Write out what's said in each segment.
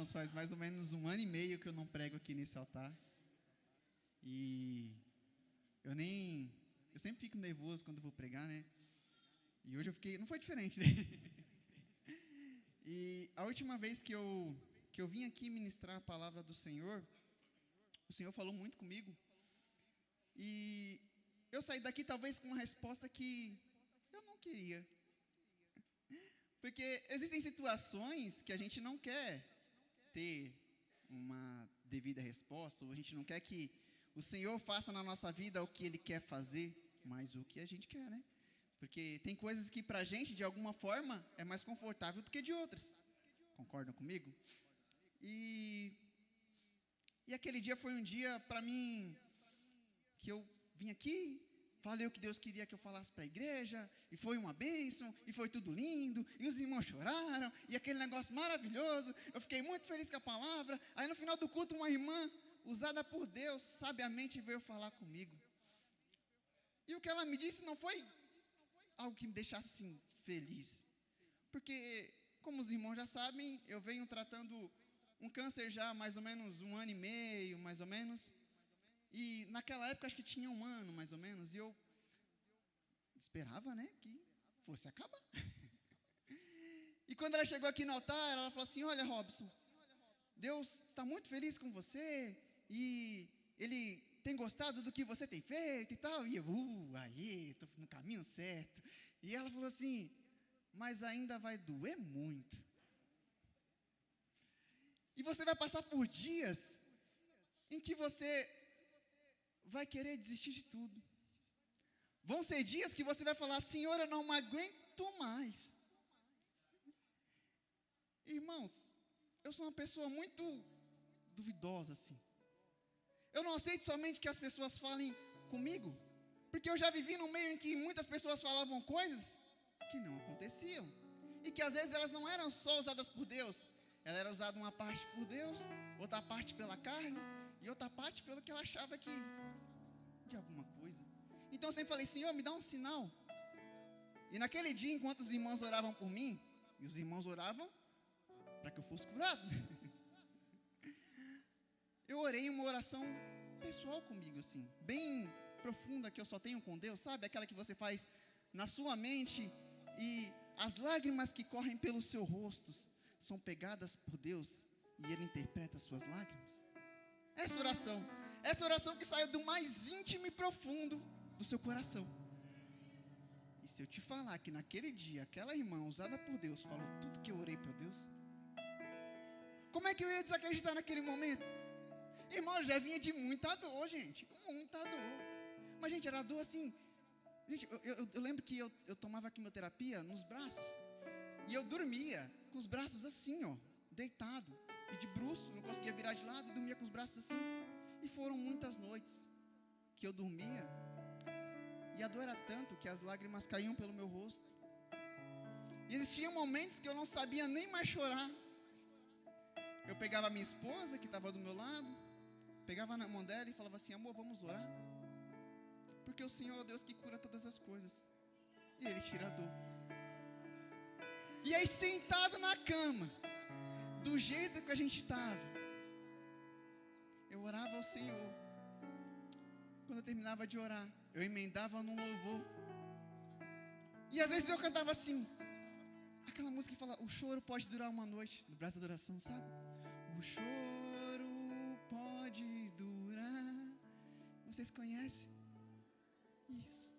irmãos, faz mais ou menos 1 ano e meio que eu não prego aqui nesse altar. E eu sempre fico nervoso quando vou pregar, né? E hoje eu fiquei, não foi diferente, né? E a última vez que eu vim aqui ministrar a palavra do Senhor, o Senhor falou muito comigo. E eu saí daqui talvez com uma resposta que eu não queria. Porque existem situações que a gente não quer ter uma devida resposta, ou a gente não quer que o Senhor faça na nossa vida o que Ele quer fazer, mas o que a gente quer, né? Porque tem coisas que pra gente, de alguma forma, é mais confortável do que de outras. Concordam comigo? E aquele dia foi um dia pra mim que eu vim aqui, falei o que Deus queria que eu falasse para a igreja, e foi uma bênção, e foi tudo lindo, e os irmãos choraram, e aquele negócio maravilhoso, eu fiquei muito feliz com a palavra. Aí no final do culto, uma irmã, usada por Deus, sabiamente veio falar comigo. E o que ela me disse não foi algo que me deixasse assim, feliz. Porque, como os irmãos já sabem, eu venho tratando um câncer já há mais ou menos 1 ano e meio, mais ou menos. E naquela época, acho que tinha 1 ano, mais ou menos, e eu esperava, né, que fosse acabar. E quando ela chegou aqui no altar, ela falou assim: olha, Robson, Deus está muito feliz com você, e Ele tem gostado do que você tem feito e tal. E eu, aí, estou no caminho certo. E ela falou assim: mas ainda vai doer muito. E você vai passar por dias em que você vai querer desistir de tudo. Vão ser dias que você vai falar: Senhor, eu não aguento mais. Irmãos, eu sou uma pessoa muito duvidosa assim. Eu não aceito somente que as pessoas falem comigo, porque eu já vivi num meio em que muitas pessoas falavam coisas que não aconteciam, e que às vezes elas não eram só usadas por Deus. Ela era usada uma parte por Deus, outra parte pela carne, e outra parte pelo que ela achava que de alguma coisa. Então eu sempre falei: Senhor, me dá um sinal. E naquele dia, enquanto os irmãos oravam por mim, e os irmãos oravam para que eu fosse curado, eu orei uma oração pessoal comigo, assim, bem profunda, que eu só tenho com Deus, sabe? Aquela que você faz na sua mente, e as lágrimas que correm pelos seus rostos são pegadas por Deus, e Ele interpreta as suas lágrimas. Essa oração que saiu do mais íntimo e profundo do seu coração. E se eu te falar que naquele dia, aquela irmã usada por Deus falou tudo que eu orei para Deus, como é que eu ia desacreditar naquele momento? Irmão, eu já vinha de muita dor, gente, muita dor. Mas, gente, era dor assim. Gente, eu lembro que eu tomava quimioterapia nos braços, e eu dormia com os braços assim, ó, deitado, e de bruço, não conseguia virar de lado, e dormia com os braços assim. E foram muitas noites que eu dormia, e a dor era tanto que as lágrimas caíam pelo meu rosto. E existiam momentos que eu não sabia nem mais chorar. Eu pegava a minha esposa, que estava do meu lado, pegava na mão dela e falava assim: amor, vamos orar, porque o Senhor é o Deus que cura todas as coisas, e Ele tira a dor. E aí, sentado na cama, do jeito que a gente estava, eu orava ao Senhor. Quando eu terminava de orar, eu emendava num louvor, e às vezes eu cantava assim, aquela música que fala: o choro pode durar uma noite, no braço da oração, sabe? O choro pode durar. Vocês conhecem? Isso.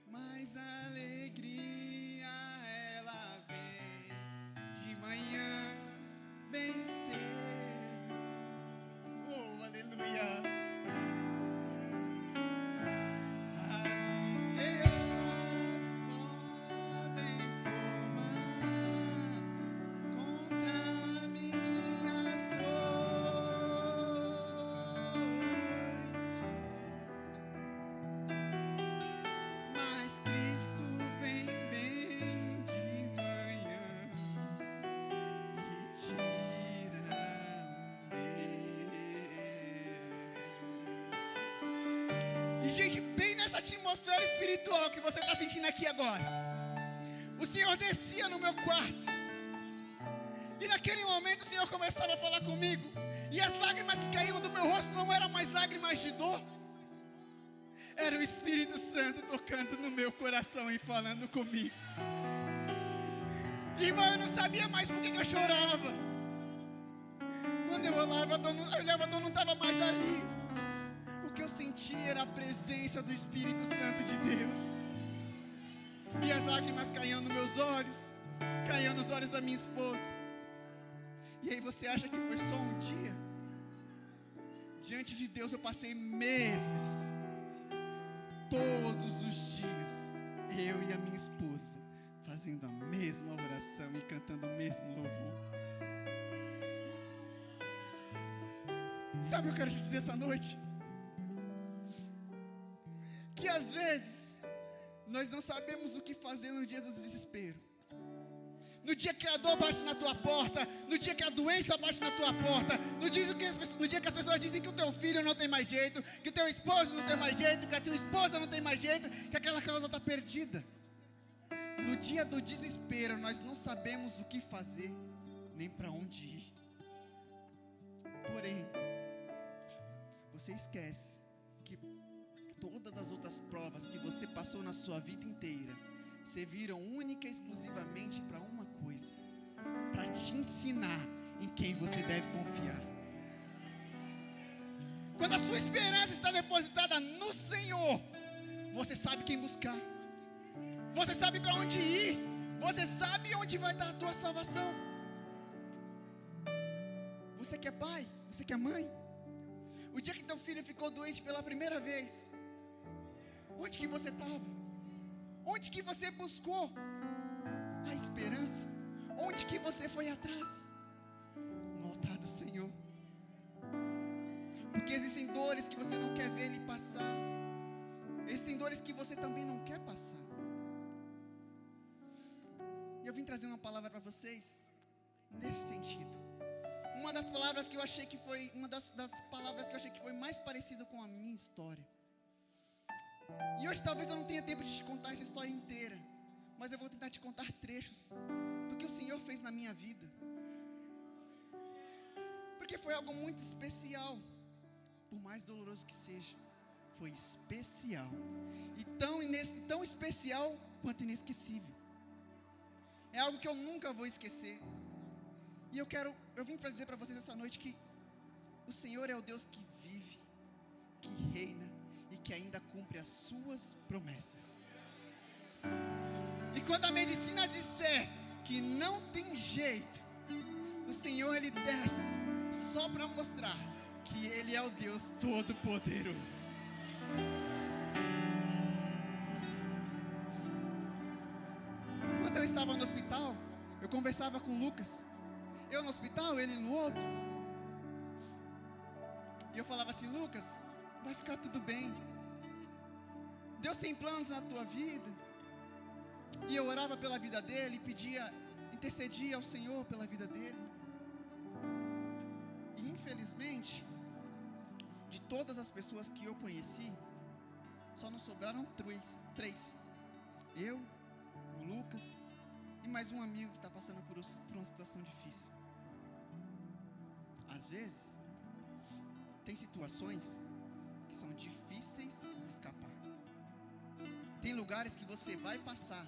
Mas a alegria, ela vem de manhã, bem cedo. Oh, aleluia. E, gente, bem nessa atmosfera espiritual que você está sentindo aqui agora, o Senhor descia no meu quarto, naquele momento o Senhor começava a falar comigo. E as lágrimas que caíam do meu rosto não eram mais lágrimas de dor. Era o Espírito Santo tocando no meu coração e falando comigo. Irmão, eu não sabia mais por que eu chorava. Quando eu olhava, a dor não estava mais ali. O que eu sentia era a presença do Espírito Santo de Deus. E as lágrimas caíam nos meus olhos, caíam nos olhos da minha esposa. E aí você acha que foi só um dia? Diante de Deus eu passei meses, todos os dias, eu e a minha esposa, fazendo a mesma oração e cantando o mesmo louvor. Sabe o que eu quero te dizer essa noite? Que às vezes nós não sabemos o que fazer no dia do desespero. No dia que a dor bate na tua porta, no dia que a doença bate na tua porta, no dia que as pessoas dizem que o teu filho não tem mais jeito, que o teu esposo não tem mais jeito, que a tua esposa não tem mais jeito, que aquela causa está perdida. No dia do desespero, nós não sabemos o que fazer, nem para onde ir. Porém, você esquece que todas as outras provas que você passou na sua vida inteira serviram única e exclusivamente para uma coisa: para te ensinar em quem você deve confiar. Quando a sua esperança está depositada no Senhor, você sabe quem buscar, você sabe para onde ir, você sabe onde vai estar a tua salvação. Você que é pai, você que é mãe, o dia que teu filho ficou doente pela primeira vez, onde que você estava? Onde que você buscou a esperança? Onde que você foi atrás? No altar do Senhor. Porque existem dores que você não quer ver Ele passar. Existem dores que você também não quer passar. E eu vim trazer uma palavra para vocês nesse sentido. Uma das palavras que eu achei que foi mais parecida com a minha história. E hoje talvez eu não tenha tempo de te contar essa história inteira, mas eu vou tentar te contar trechos do que o Senhor fez na minha vida. Porque foi algo muito especial. Por mais doloroso que seja, foi especial. E tão especial quanto inesquecível. É algo que eu nunca vou esquecer. E eu vim para dizer para vocês essa noite que o Senhor é o Deus que vive, que reina e que ainda cumpre as suas promessas. E quando a medicina disser que não tem jeito, o Senhor Ele desce só para mostrar que Ele é o Deus Todo-Poderoso. Enquanto eu estava no hospital, eu conversava com o Lucas. Eu no hospital, ele no outro. E eu falava assim: Lucas, vai ficar tudo bem. Deus tem planos na tua vida. E eu orava pela vida dele, intercedia ao Senhor pela vida dele. E infelizmente, de todas as pessoas que eu conheci, só não sobraram três. Eu, o Lucas e mais um amigo que está passando por uma situação difícil. Às vezes, tem situações que são difíceis de escapar. Tem lugares que você vai passar.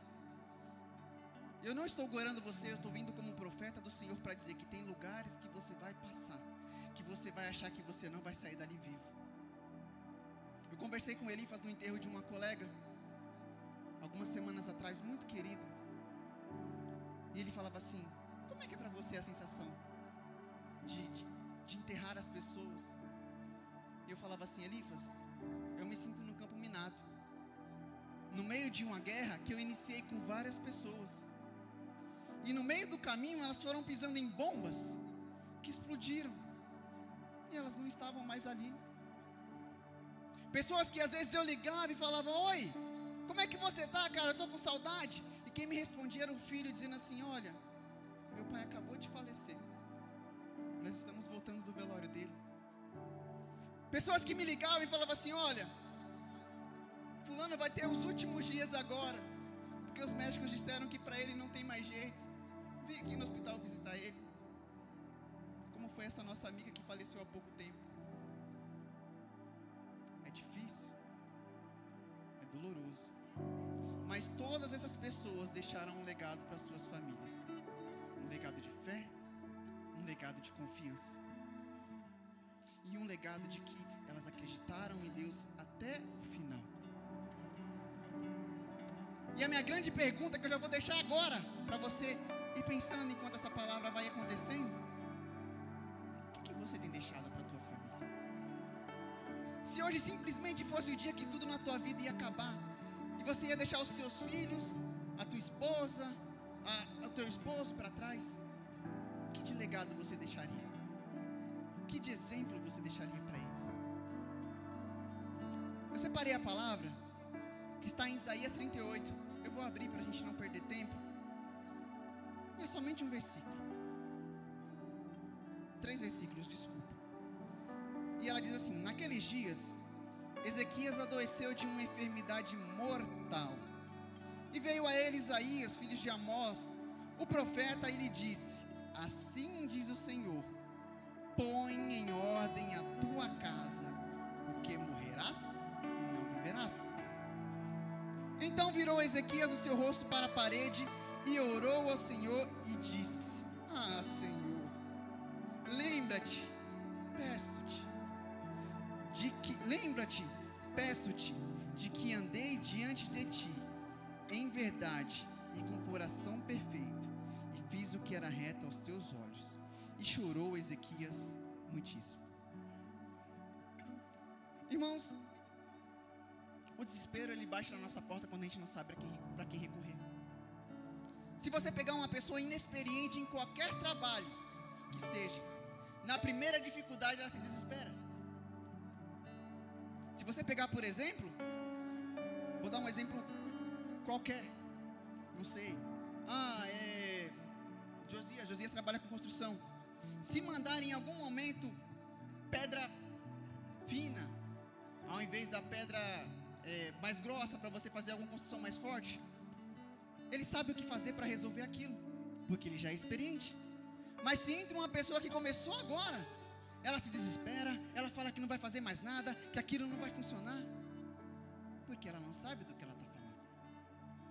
Eu não estou gorando você, eu estou vindo como profeta do Senhor para dizer que tem lugares que você vai passar, que você vai achar que você não vai sair dali vivo. Eu conversei com Elifas no enterro de uma colega, algumas semanas atrás, muito querida. E ele falava assim: como é que é para você a sensação de enterrar as pessoas? E eu falava assim: Elifas, eu me sinto no campo minado, no meio de uma guerra que eu iniciei com várias pessoas. E no meio do caminho elas foram pisando em bombas que explodiram. E elas não estavam mais ali. Pessoas que às vezes eu ligava e falava: oi, como é que você tá, cara? Eu estou com saudade. E quem me respondia era o filho, dizendo assim: olha, meu pai acabou de falecer, nós estamos voltando do velório dele. Pessoas que me ligavam e falavam assim: olha, fulano vai ter os últimos dias agora, porque os médicos disseram que para ele não tem mais jeito. Vim aqui no hospital visitar ele. foi essa nossa amiga que faleceu há pouco tempo. É difícil, é doloroso, mas todas essas pessoas deixaram um legado para suas famílias, um legado de fé, um legado de confiança, e um legado de que elas acreditaram em Deus até o final. E a minha grande pergunta, que eu já vou deixar agora para você ir pensando enquanto essa palavra vai acontecendo: o que você tem deixado para a tua família? Se hoje simplesmente fosse o dia que tudo na tua vida ia acabar, e você ia deixar os teus filhos, a tua esposa, o teu esposo para trás, que de legado você deixaria? Que de exemplo você deixaria para eles? Eu separei a palavra que está em Isaías 38. Eu vou abrir para a gente não perder tempo. E é somente um versículo. 3 versículos, desculpa. E ela diz assim: naqueles dias, Ezequias adoeceu de uma enfermidade mortal. E veio a ele Isaías, filho de Amós, o profeta, e lhe disse: assim diz o Senhor, põe em ordem a tua casa, porque morrerás e não viverás. Então virou Ezequias o seu rosto para a parede e orou ao Senhor e disse: ah, Senhor, lembra-te, peço-te de que andei diante de ti em verdade e com coração perfeito, e fiz o que era reto aos teus olhos. E chorou Ezequias muitíssimo. Irmãos, o desespero, ele bate na nossa porta quando a gente não sabe para quem recorrer. Se você pegar uma pessoa inexperiente em qualquer trabalho que seja, na primeira dificuldade ela se desespera. Se você pegar, por exemplo, vou dar um exemplo qualquer, não sei, Josias trabalha com construção. Se mandarem em algum momento pedra fina, ao invés da pedra mais grossa, para você fazer alguma construção mais forte, ele sabe o que fazer para resolver aquilo, porque ele já é experiente. Mas se entra uma pessoa que começou agora, ela se desespera, ela fala que não vai fazer mais nada, que aquilo não vai funcionar, porque ela não sabe do que ela está falando,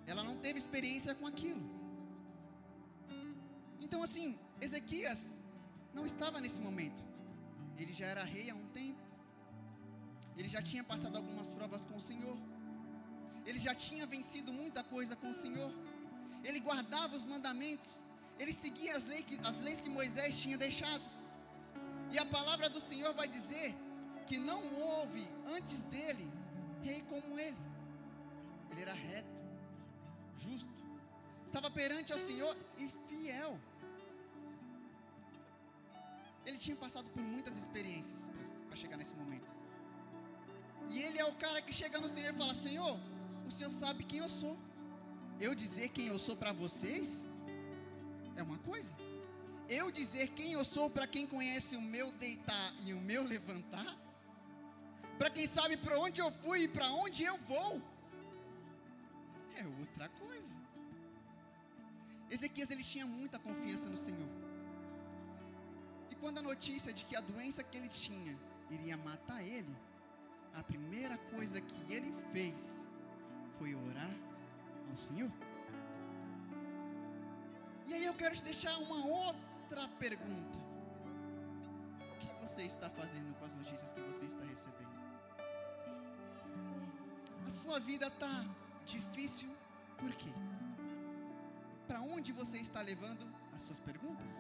ela não teve experiência com aquilo. Então assim, Ezequias não estava nesse momento, ele já era rei há um tempo, ele já tinha passado algumas provas com o Senhor, ele já tinha vencido muita coisa com o Senhor, ele guardava os mandamentos, ele seguia as leis que Moisés tinha deixado. E a palavra do Senhor vai dizer que não houve antes dele rei como ele. Ele era reto, justo, estava perante ao Senhor e fiel. Ele tinha passado por muitas experiências para chegar nesse momento. E ele é o cara que chega no Senhor e fala: Senhor, o Senhor sabe quem eu sou. Eu dizer quem eu sou para vocês é uma coisa, eu dizer quem eu sou para quem conhece o meu deitar e o meu levantar, para quem sabe para onde eu fui e para onde eu vou, é outra coisa. Ezequias, ele tinha muita confiança no Senhor. E quando a notícia de que a doença que ele tinha iria matar ele, a primeira coisa que ele fez foi orar ao Senhor. E aí eu quero te deixar uma outra pergunta: o que você está fazendo com as notícias que você está recebendo? A sua vida está difícil por quê? Para onde você está levando as suas perguntas?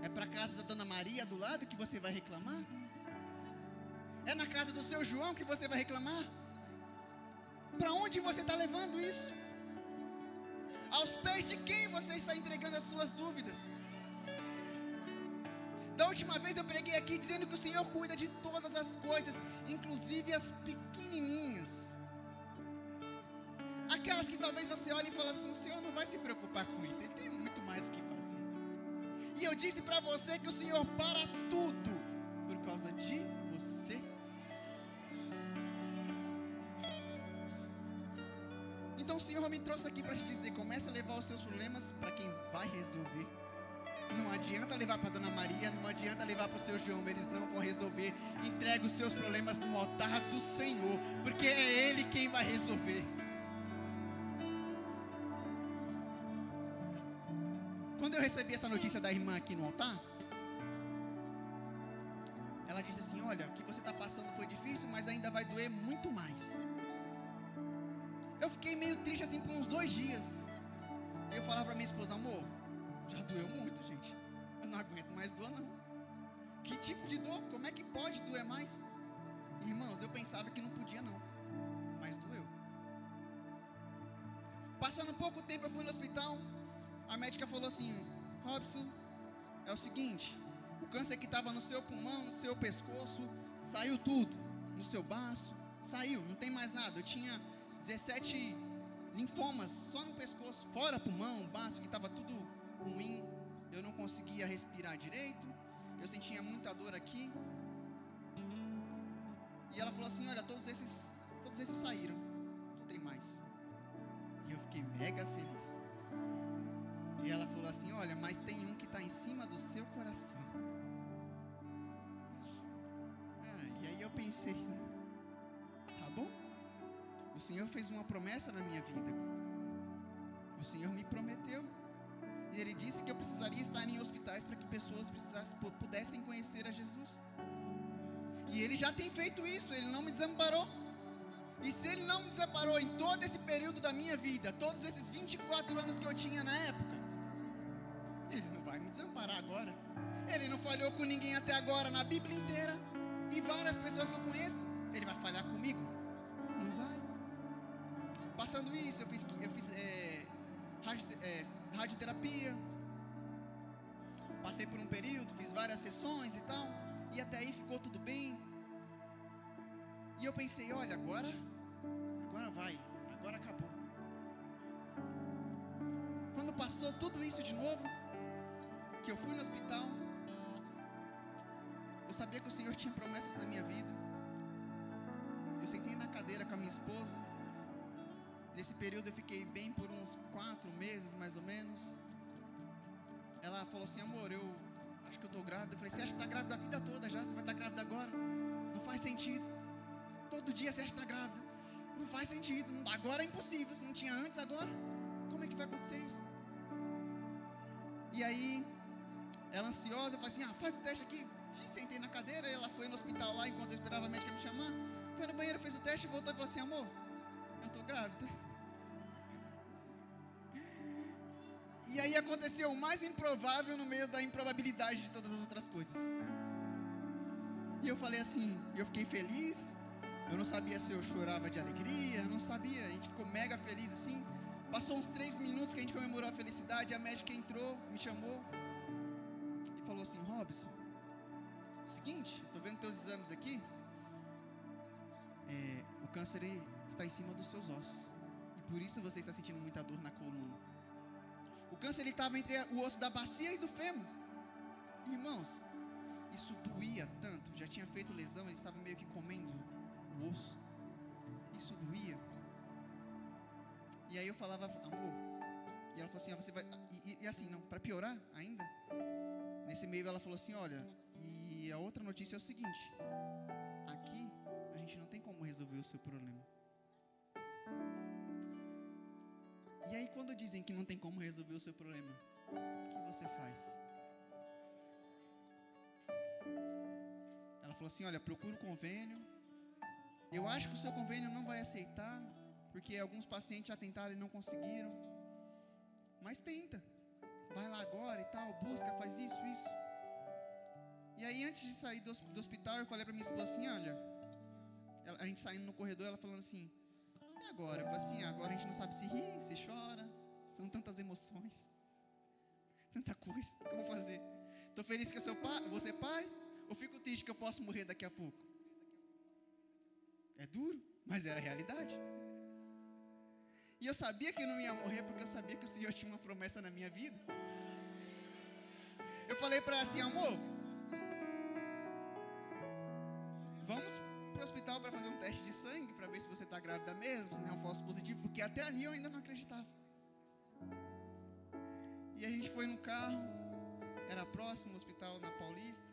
É para a casa da Dona Maria do lado que você vai reclamar? É na casa do seu João que você vai reclamar? Para onde você está levando isso? Aos pés de quem você está entregando as suas dúvidas? Da última vez eu preguei aqui dizendo que o Senhor cuida de todas as coisas, inclusive as pequenininhas, aquelas que talvez você olhe e fale assim: o Senhor não vai se preocupar com isso, Ele tem muito mais o que fazer. E eu disse para você que o Senhor para tudo por causa de você. Então o Senhor me trouxe aqui para te dizer: comece a levar os seus problemas para quem vai resolver. Não adianta levar para Dona Maria, não adianta levar para o seu João, eles não vão resolver. Entrega os seus problemas no altar do Senhor, porque é Ele quem vai resolver. Quando eu recebi essa notícia da irmã aqui no altar, ela disse assim: olha, o que você está passando foi difícil, mas ainda vai doer muito mais. Eu fiquei meio triste assim por uns 2 dias. Eu falava para minha esposa: amor, já doeu muito, gente. Eu não aguento mais dor, não. Que tipo de dor? Como é que pode doer mais? Irmãos, eu pensava que não podia, não. Mas doeu. Passando pouco tempo, eu fui no hospital. A médica falou assim: Robson, é o seguinte, o câncer que estava no seu pulmão, no seu pescoço, saiu tudo. No seu baço, saiu, não tem mais nada. Eu tinha 17 linfomas só no pescoço, fora pulmão, baço, que estava tudo ruim. Eu não conseguia respirar direito, eu sentia muita dor aqui. E ela falou assim: olha, todos esses saíram, não tem mais. E eu fiquei mega feliz. E ela falou assim: olha, mas tem um que está em cima do seu coração. E aí eu pensei, tá bom? O Senhor fez uma promessa na minha vida. O Senhor me prometeu. E Ele disse que eu precisaria estar em hospitais para que pessoas pudessem conhecer a Jesus. E Ele já tem feito isso, Ele não me desamparou. E se Ele não me desamparou em todo esse período da minha vida, todos esses 24 anos que eu tinha na época, Ele não vai me desamparar agora. Ele não falhou com ninguém até agora na Bíblia inteira. E várias pessoas que eu conheço, Ele vai falhar comigo? Não vai. Passando isso, eu fiz radioterapia. Passei por um período, fiz várias sessões e tal. E até aí ficou tudo bem. E eu pensei: olha, agora vai, agora acabou. Quando passou tudo isso de novo, que eu fui no hospital, eu sabia que o Senhor tinha promessas na minha vida. Eu sentei na cadeira com a minha esposa. Nesse período eu fiquei bem por uns 4 meses, mais ou menos. Ela falou assim: amor, eu acho que eu estou grávida. Eu falei: você acha que está grávida a vida toda já? Você vai estar grávida agora? Não faz sentido. Todo dia você acha que está grávida. Não faz sentido. Agora é impossível. Se não tinha antes, agora como é que vai acontecer isso? E aí, ela ansiosa, eu falei assim: faz o teste aqui. Sentei na cadeira. Ela foi no hospital lá enquanto eu esperava a médica me chamar. Foi no banheiro, fez o teste, voltou e falou assim: amor, eu estou grávida. E aí aconteceu o mais improvável no meio da improbabilidade de todas as outras coisas. E eu falei assim, eu fiquei feliz. Eu não sabia se eu chorava de alegria, não sabia. A gente ficou mega feliz assim. Passou uns 3 minutos que a gente comemorou a felicidade. A médica entrou, me chamou e falou assim: Robson, seguinte, estou vendo teus exames aqui. O câncer está em cima dos seus ossos. E por isso você está sentindo muita dor na coluna. O câncer estava entre o osso da bacia e do fêmur. Irmãos, isso doía tanto. Já tinha feito lesão, ele estava meio que comendo o osso. Isso doía. E aí eu falava: amor. E ela falou assim: você vai. E assim, não, para piorar ainda, nesse meio ela falou assim: olha, e a outra notícia é o seguinte: aqui a gente não tem como resolver o seu problema. E aí quando dizem que não tem como resolver o seu problema, o que você faz? Ela falou assim: olha, procura o convênio. Eu acho que o seu convênio não vai aceitar, porque alguns pacientes já tentaram e não conseguiram. Mas tenta. Vai lá agora e tal, busca, faz isso. E aí antes de sair do hospital, eu falei para minha esposa assim: olha, a gente saindo no corredor, ela falando assim: e agora? Eu falei assim: agora a gente não sabe se ri, se chora. São tantas emoções, tanta coisa. O que eu vou fazer? Estou feliz que eu vou ser pai, ou fico triste que eu posso morrer daqui a pouco? É duro, mas era a realidade. E eu sabia que eu não ia morrer, porque eu sabia que o Senhor tinha uma promessa na minha vida. Eu falei para ela assim: amor, vamos para o hospital para fazer um teste de sangue, para ver se você está grávida mesmo, se não é um falso positivo, porque até ali eu ainda não acreditava. E a gente foi no carro, era próximo ao hospital na Paulista.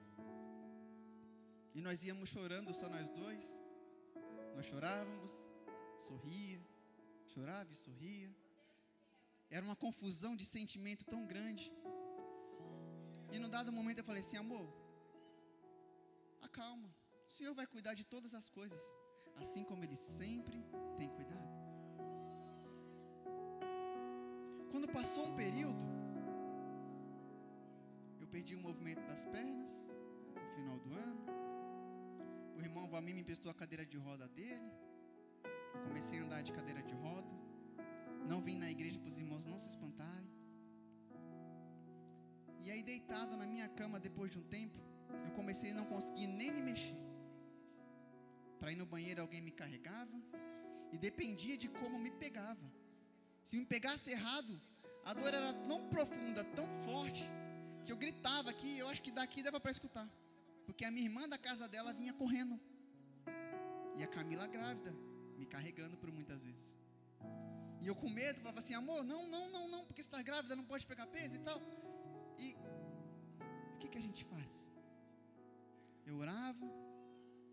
E nós íamos chorando, só nós dois. Nós chorávamos, sorria, chorava e sorria. Era uma confusão de sentimento tão grande. E num dado momento eu falei assim: amor, acalma, o Senhor vai cuidar de todas as coisas, assim como Ele sempre tem cuidado. Quando passou um período, eu perdi o movimento das pernas, no final do ano. O irmão Valmir me emprestou a cadeira de roda dele. Eu comecei a andar de cadeira de roda. Não vim na igreja para os irmãos não se espantarem. E aí, deitado na minha cama, depois de um tempo, eu comecei a não conseguir nem me mexer. Para ir no banheiro, alguém me carregava. E dependia de como me pegava. Se me pegasse errado, a dor era tão profunda, tão forte, que eu gritava aqui. Eu acho que daqui dava para escutar, porque a minha irmã da casa dela vinha correndo. E a Camila grávida, me carregando por muitas vezes. E eu com medo, falava assim: amor, não, porque você está grávida, não pode pegar peso e tal. E o que a gente faz? Eu orava,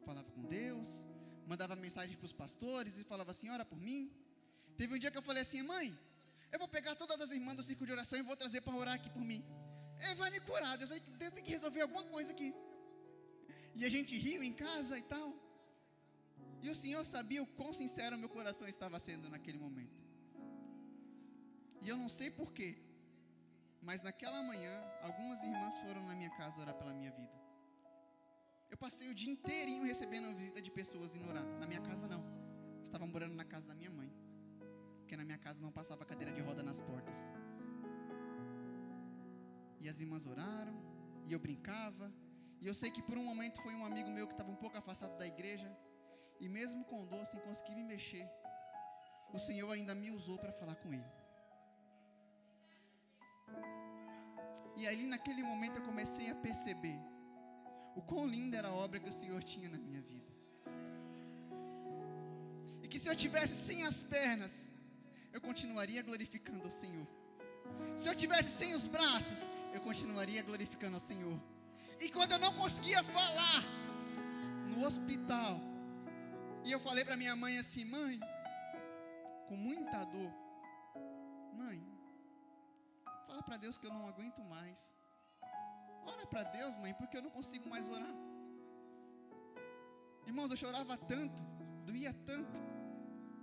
falava com Deus, mandava mensagem para os pastores e falava assim: ora por mim. Teve um dia que eu falei assim: mãe, eu vou pegar todas as irmãs do círculo de oração e vou trazer para orar aqui por mim. Ele vai me curar, Deus tem que resolver alguma coisa aqui. E a gente riu em casa e tal. E o Senhor sabia o quão sincero meu coração estava sendo naquele momento. E eu não sei porquê, mas naquela manhã, algumas irmãs foram na minha casa orar pela minha vida. Eu passei o dia inteirinho recebendo a visita de pessoas indo orar. Na minha casa não, estava morando na casa da minha mãe, porque na minha casa não passava cadeira de roda nas portas. E as irmãs oraram, e eu brincava. E eu sei que por um momento foi um amigo meu que estava um pouco afastado da igreja, e mesmo com dor, sem conseguir me mexer, o Senhor ainda me usou para falar com ele. E ali naquele momento eu comecei a perceber o quão linda era a obra que o Senhor tinha na minha vida. E que se eu tivesse sem as pernas, eu continuaria glorificando ao Senhor. Se eu tivesse sem os braços, eu continuaria glorificando ao Senhor. E quando eu não conseguia falar no hospital, e eu falei para minha mãe assim: mãe, com muita dor, mãe, fala para Deus que eu não aguento mais. Ora para Deus, mãe, porque eu não consigo mais orar. Irmãos, eu chorava tanto, doía tanto,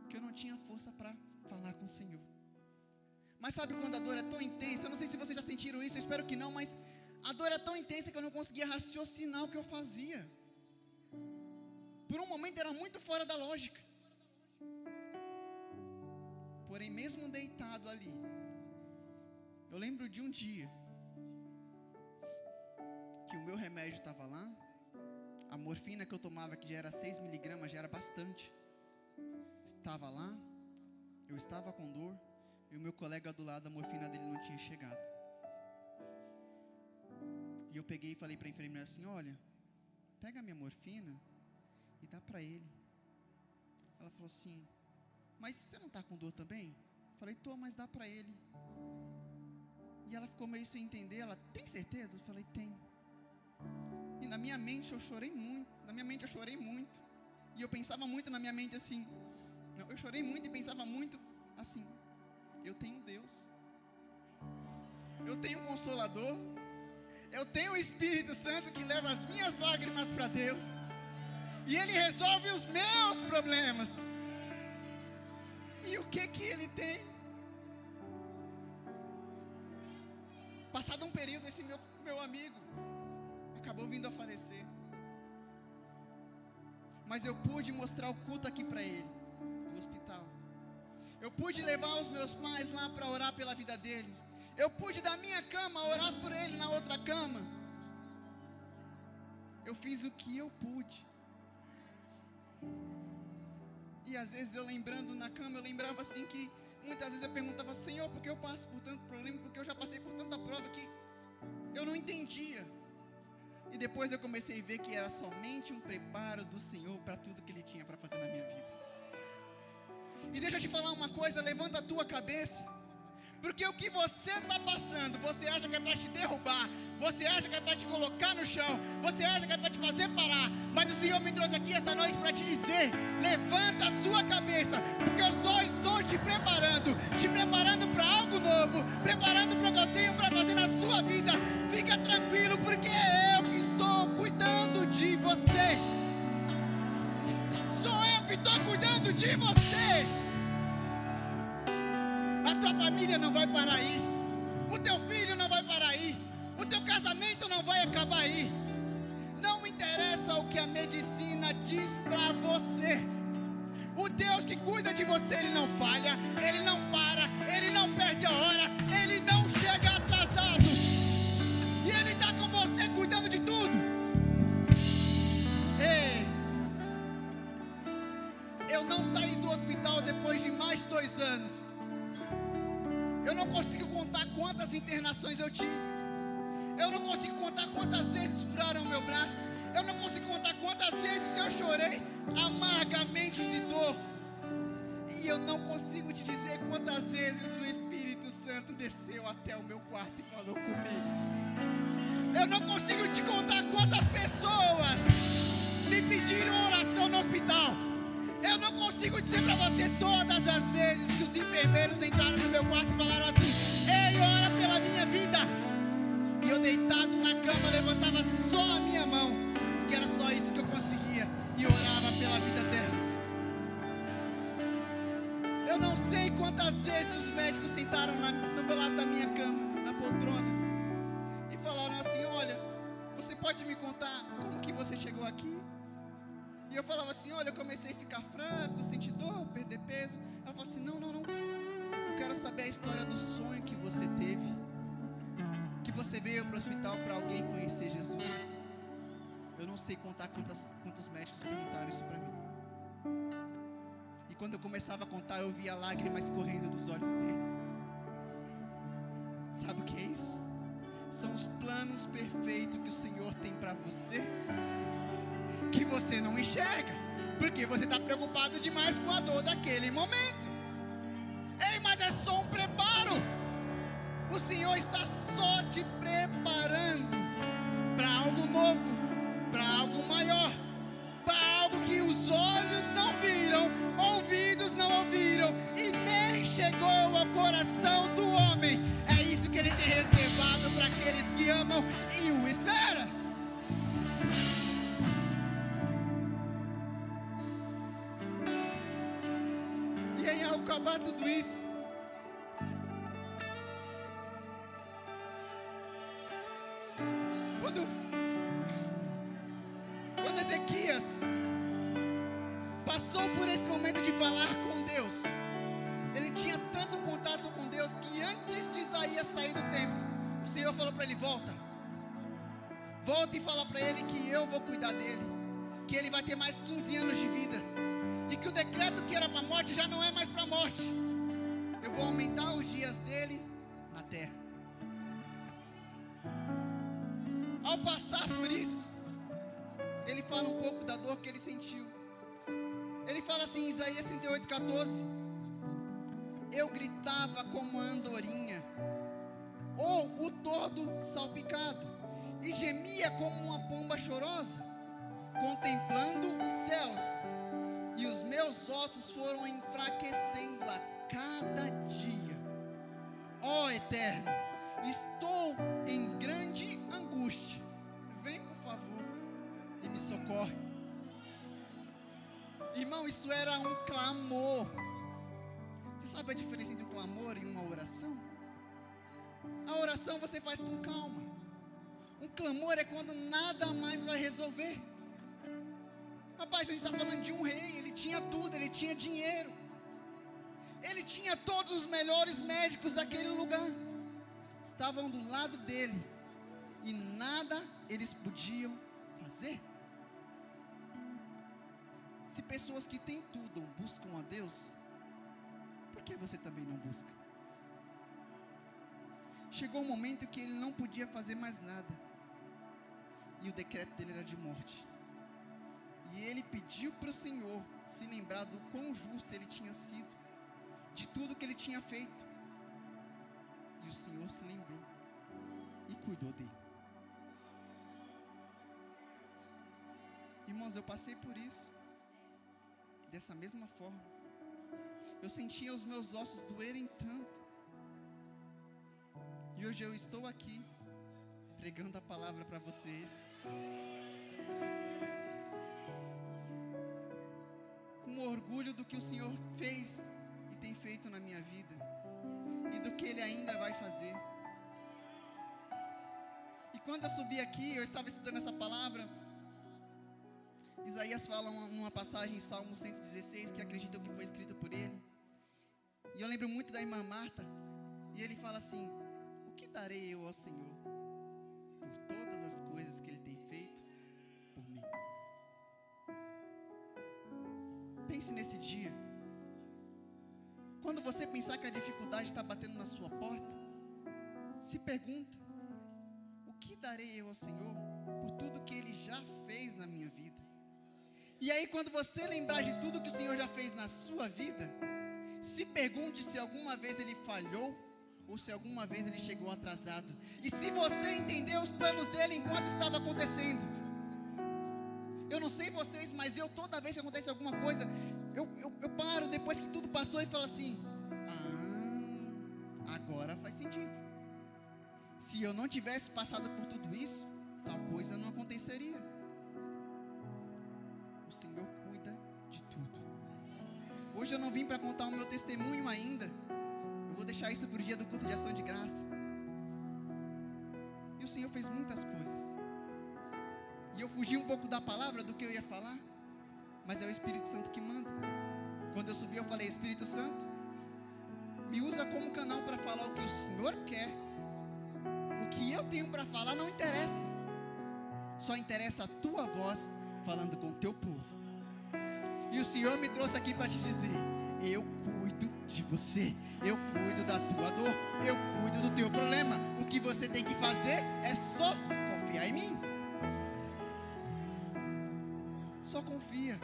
que eu não tinha força para falar com o Senhor. Mas sabe quando a dor é tão intensa? Eu não sei se vocês já sentiram isso, eu espero que não, mas a dor é tão intensa que eu não conseguia raciocinar o que eu fazia. Por um momento era muito fora da lógica. Porém, mesmo deitado ali, eu lembro de um dia que o meu remédio estava lá, a morfina que eu tomava, que já era 6 miligramas, já era bastante, estava lá, eu estava com dor, e o meu colega do lado, a morfina dele não tinha chegado. E eu peguei e falei para a enfermeira assim: olha, pega a minha morfina e dá para ele. Ela falou assim: mas você não está com dor também? Eu falei: tô, mas dá para ele. E ela ficou meio sem entender. Ela: tem certeza? Eu falei: tenho. E na minha mente eu chorei muito. E eu pensava muito na minha mente assim. Eu chorei muito e pensava muito assim: eu tenho Deus, eu tenho um Consolador, eu tenho o Espírito Santo que leva as minhas lágrimas para Deus, e Ele resolve os meus problemas. E o que Ele tem? Passado um período, esse meu amigo acabou vindo a falecer. Mas eu pude mostrar o culto aqui para ele, do hospital. Eu pude levar os meus pais lá para orar pela vida dele. Eu pude da minha cama orar por ele na outra cama. Eu fiz o que eu pude. E às vezes eu lembrando na cama, eu lembrava assim que muitas vezes eu perguntava: Senhor, por que eu passo por tanto problema? Porque eu já passei por tanta prova que eu não entendia. E depois eu comecei a ver que era somente um preparo do Senhor para tudo que Ele tinha para fazer na minha vida. E deixa eu te falar uma coisa: levanta a tua cabeça, porque o que você está passando, você acha que é para te derrubar, Você acha que é para te colocar no chão, você acha que é para te fazer parar, mas o Senhor me trouxe aqui essa noite para te dizer: levanta a sua cabeça, porque eu só estou te preparando para algo novo, preparando para o que eu tenho para fazer na sua vida. Fica tranquilo, porque é eu que estou cuidando de você. Sou eu que estou cuidando de você. A tua família não vai parar aí, o teu filho não vai parar aí, o teu casamento não vai acabar aí. Não interessa o que a medicina diz para você. O Deus que cuida de você, Ele não falha, Ele não para, Ele não perde a hora, Ele não chega atrasado. E Ele está com você cuidando de tudo. Ei, eu não saí do hospital depois de mais de 2 anos. Eu não consigo contar quantas internações eu tive. Eu não consigo contar quantas vezes furaram o meu braço. Eu não consigo contar quantas vezes eu chorei amargamente de dor. E eu não consigo te dizer quantas vezes o Espírito Santo desceu até o meu quarto e falou comigo. Eu não consigo te contar quantas pessoas me pediram oração no hospital. Eu não consigo dizer para você todas as vezes que os enfermeiros entraram no meu quarto e falaram assim: ei, ora pela minha vida. E eu deitado na cama levantava só a minha mão, porque era só isso que eu conseguia, e orava pela vida delas. Eu não sei quantas vezes os médicos sentaram no meu lado da minha cama, na poltrona, e falaram assim: olha, você pode me contar como que você chegou aqui? E eu falava assim: olha, eu comecei a ficar fraco, sentir dor, perder peso. Ela falou assim: não, eu quero saber a história do sonho que você teve, que você veio para o hospital para alguém conhecer Jesus. Eu não sei contar quantos médicos perguntaram isso para mim. E quando eu começava a contar, eu via lágrimas correndo dos olhos dele. Sabe o que é isso? São os planos perfeitos que o Senhor tem para você, que você não enxerga, porque você está preocupado demais com a dor daquele momento. Ei, mas é só um preparo. O Senhor está só te preparando para algo novo, para algo maior, para algo que os olhos não viram, ouvidos não ouviram e nem chegou ao coração do homem. É isso que Ele tem reservado para aqueles que amam e o esperam. Acabar tudo isso, quando Ezequias passou por esse momento de falar com Deus, ele tinha tanto contato com Deus que antes de Isaías sair do templo, o Senhor falou para ele: volta e fala para ele que eu vou cuidar dele, que ele vai ter mais 15 anos de vida, e que o decreto que era para a morte já não é mais para a morte. Eu vou aumentar os dias dele na terra. Ao passar por isso, ele fala um pouco da dor que ele sentiu. Ele fala assim em Isaías 38:14: eu gritava como a andorinha, ou o tordo salpicado, e gemia como uma pomba chorosa, contemplando os céus. E os meus ossos foram enfraquecendo a cada dia. Ó Eterno, estou em grande angústia. Vem, por favor, e me socorre. Irmão, isso era um clamor. Você sabe a diferença entre um clamor e uma oração? A oração você faz com calma. Um clamor é quando nada mais vai resolver. Rapaz, a gente está falando de um rei. Ele tinha tudo, ele tinha dinheiro, ele tinha todos os melhores médicos daquele lugar, estavam do lado dele, e nada eles podiam fazer. Se pessoas que têm tudo buscam a Deus, por que você também não busca? Chegou um momento que ele não podia fazer mais nada, e o decreto dele era de morte. E ele pediu para o Senhor se lembrar do quão justo ele tinha sido, de tudo que ele tinha feito. E o Senhor se lembrou e cuidou dele. Irmãos, eu passei por isso, dessa mesma forma. Eu sentia os meus ossos doerem tanto. E hoje eu estou aqui, pregando a palavra para vocês, com orgulho do que o Senhor fez e tem feito na minha vida, e do que Ele ainda vai fazer. E quando eu subi aqui, eu estava estudando essa palavra. Isaías fala numa passagem em Salmo 116, que acreditam que foi escrita por ele. E eu lembro muito da irmã Marta, e ele fala assim: o que darei eu ao Senhor por todas as coisas que Ele tem feito por mim? Pense nesse dia. Quando você pensar que a dificuldade está batendo na sua porta, se pergunta: o que darei eu ao Senhor por tudo que Ele já fez na minha vida? E aí, quando você lembrar de tudo que o Senhor já fez na sua vida, se pergunte se alguma vez Ele falhou, ou se alguma vez Ele chegou atrasado. E se você entendeu os planos dEle enquanto estava acontecendo. Eu não sei vocês, mas eu, toda vez que acontece alguma coisa, eu paro depois que tudo passou e falo assim: agora faz sentido. Se eu não tivesse passado por tudo isso, tal coisa não aconteceria. O Senhor cuida de tudo. Hoje eu não vim para contar o meu testemunho ainda. Eu vou deixar isso para o dia do culto de ação de graça. E o Senhor fez muitas coisas. E eu fugi um pouco da palavra, do que eu ia falar, mas é o Espírito Santo que manda. Quando eu subi, eu falei: Espírito Santo, me usa como canal para falar o que o Senhor quer. O que eu tenho para falar não interessa. Só interessa a tua voz falando com o teu povo. E o Senhor me trouxe aqui para te dizer: eu cuido de você, eu cuido da tua dor, eu cuido do teu problema. O que você tem que fazer é só confiar em mim. Só confia.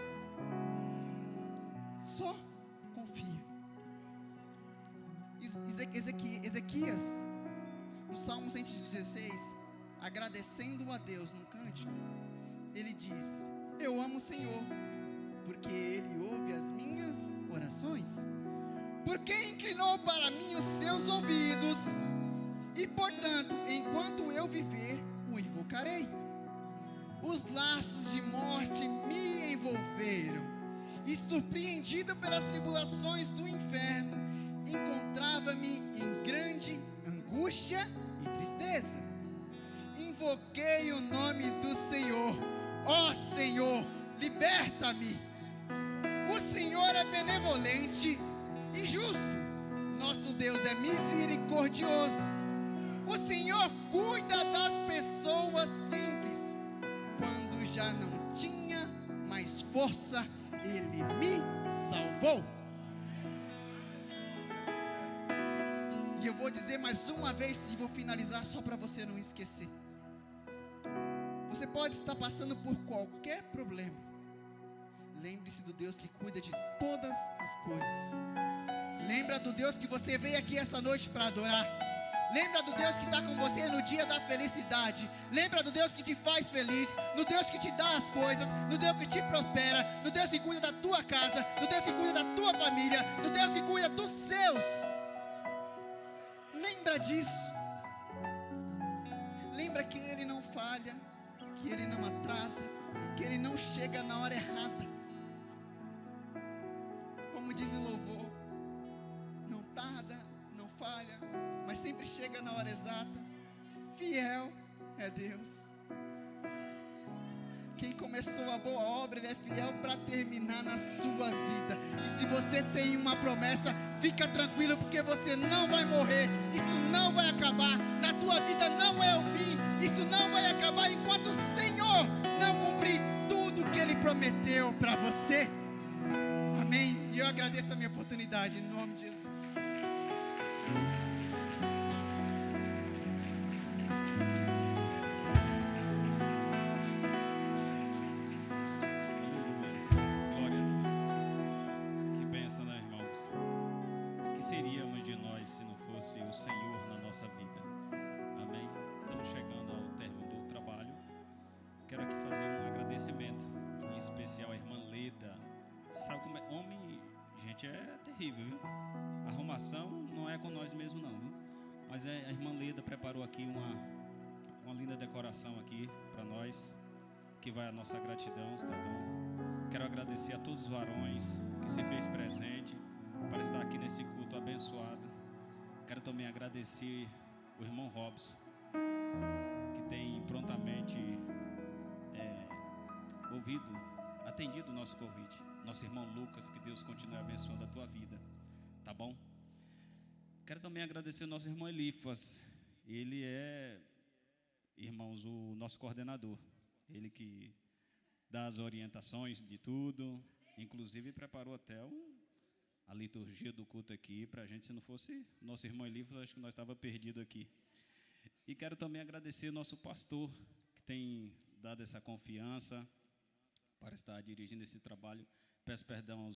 Só confia. Ezequias, no Salmo 116, agradecendo a Deus no cântico, ele diz: eu amo o Senhor, porque Ele ouve as minhas orações, porque inclinou para mim os seus ouvidos, e portanto, enquanto eu viver, o invocarei. Os laços de morte me envolveram, e surpreendido pelas tribulações do inferno, encontrava-me em grande angústia e tristeza. Invoquei o nome do Senhor: ó Senhor, liberta-me. O Senhor é benevolente e justo, nosso Deus é misericordioso. O Senhor cuida das pessoas simples. Quando já não tinha mais força, Ele me salvou. E eu vou dizer mais uma vez e vou finalizar só para você não esquecer. Você pode estar passando por qualquer problema. Lembre-se do Deus que cuida de todas as coisas. Lembra do Deus que você veio aqui essa noite para adorar. Lembra do Deus que está com você no dia da felicidade. Lembra do Deus que te faz feliz, no Deus que te dá as coisas, no Deus que te prospera, no Deus que cuida da tua casa, no Deus que cuida da tua família, no Deus que cuida dos seus. Lembra disso. Lembra que Ele não falha, que Ele não atrasa, que Ele não chega na hora errada. Como diz o louvor, não tarda, não falha, mas sempre chega na hora exata. Fiel é Deus. Quem começou a boa obra, Ele é fiel para terminar na sua vida. E se você tem uma promessa, fica tranquilo, porque você não vai morrer. Isso não vai acabar. Na tua vida não é o fim. Isso não vai acabar enquanto o Senhor não cumprir tudo que Ele prometeu para você. Amém. E eu agradeço a minha oportunidade, em nome de Jesus. Seríamos de nós se não fosse o Senhor na nossa vida. Amém? Estamos chegando ao término do trabalho. Quero aqui fazer um agradecimento gente, é terrível, viu? A arrumação não é com nós mesmos, não, viu? Mas a irmã Leda preparou aqui uma linda decoração aqui para nós, que vai a nossa gratidão, tá bom? Quero agradecer a todos os varões que se fez presente para estar aqui nesse culto abençoado. Quero também agradecer o irmão Robson, que tem prontamente atendido o nosso convite. Nosso irmão Lucas, que Deus continue abençoando a tua vida, tá bom? Quero também agradecer o nosso irmão Elifas. Ele é, irmãos, o nosso coordenador. Ele que dá as orientações de tudo, inclusive preparou até a liturgia do culto aqui para a gente. Se não fosse nosso irmão Elifas, acho que nós estávamos perdidos aqui. E quero também agradecer o nosso pastor, que tem dado essa confiança para estar dirigindo esse trabalho. Peço perdão aos